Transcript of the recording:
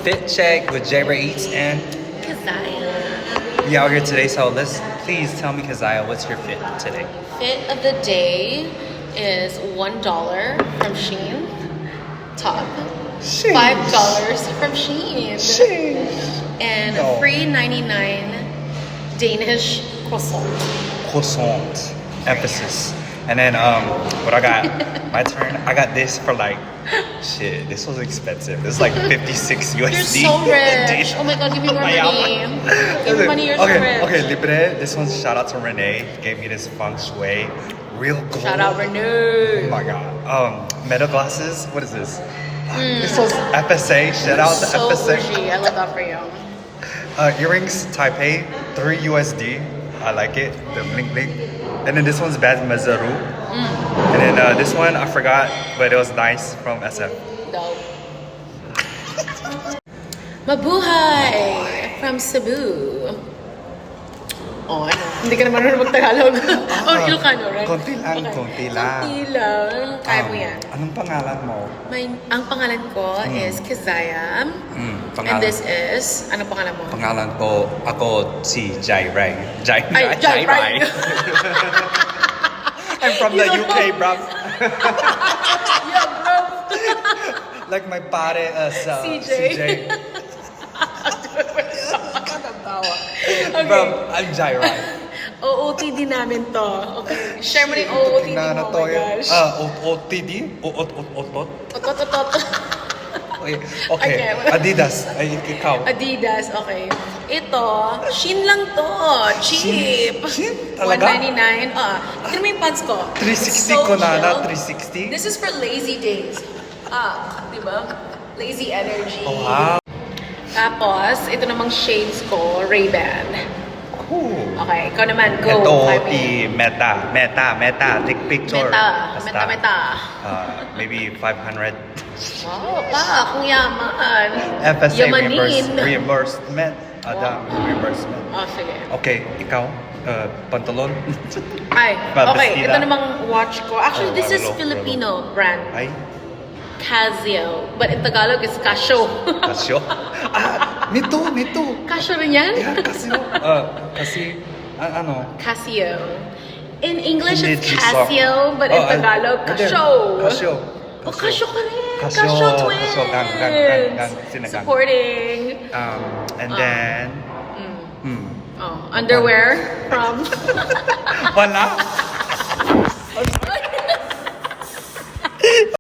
Fit Check with Jabra Eats and Keziah. we out here today. So please tell me, Keziah, what's your fit today? Fit of the day is $1 from Shein. Top. Sheesh. $5 from Shein. Sheesh. And No. a free 99 Danish croissant. Croissant. Emphasis. And then what I got? My turn. I got this for like shit. This was expensive. This is like 56 USD. You're so rich. Oh my god, give me more money. Give me money, you're so rich. Okay, Libre. This one's shout out to Renee. Gave me this feng shui. Real gold. Shout out Renee. Oh my god. Meta glasses. What is this? This was FSA. Shout out to So FSA. bougie. I love that for you. Earrings, Taipei, 3 USD. I like it. The blink blink. And then this one's Bad Mazaru. And then this one I forgot, but it was nice from SF. Dope. Mabuhay from Cebu. Oh, ano? Hindi ka naman marunong mag-Tagalog. Oh, Ilocano, right? Konti lang, Okay. konti lang. Konti lang. Kaya mo yan. Anong pangalan mo? Ang pangalan ko is Keziah. And this is, ano pangalan mo? Pangalan ko, ako si Jai Rai. Jai Ay, Jai Rai. I'm from the UK, bro. Yeah, bro. Like my pare sa CJ. Okay. Bro, I'm Jai Rai. OOTD namin to. Okay. Share mo rin OOTD mo. Oh my gosh. OOTD? Otot? Otot. Okay. Okay. Adidas. Ay, ikaw. Adidas, okay. Ito, Shein lang to. Cheap. Shein? Talaga? $199. Tignan mo yung pants ko. 360 ko na, chill. 360. This is for lazy days. Di ba? Lazy energy. Oh, wow. Tapos, ito namang shades ko, Ray-Ban. Cool. Okay, ikaw naman, go. Ito, Jaime. Meta. Take picture. Basta, Meta. Maybe 500. Wow, pa, kung yaman. FSA Yamanin. reimbursement. Reimbursement. Oh, sige. Okay, ikaw? Pantalon? Ay, okay. Vestida. Ito namang watch ko. Actually, this is Relo. Filipino brand. Ay, Casio. But in Tagalog, it's Casio. Casio? Me too. Casio rin yan? Yeah, Casio. Kasi, ano? Casio. In English, it's Hindi, Casio, but in Tagalog, Casio. Casio. Oh, Casio ka rin. Casio. Casio twins. Casio, gang. Sinagang. Supporting. And then, Underwear from... wala.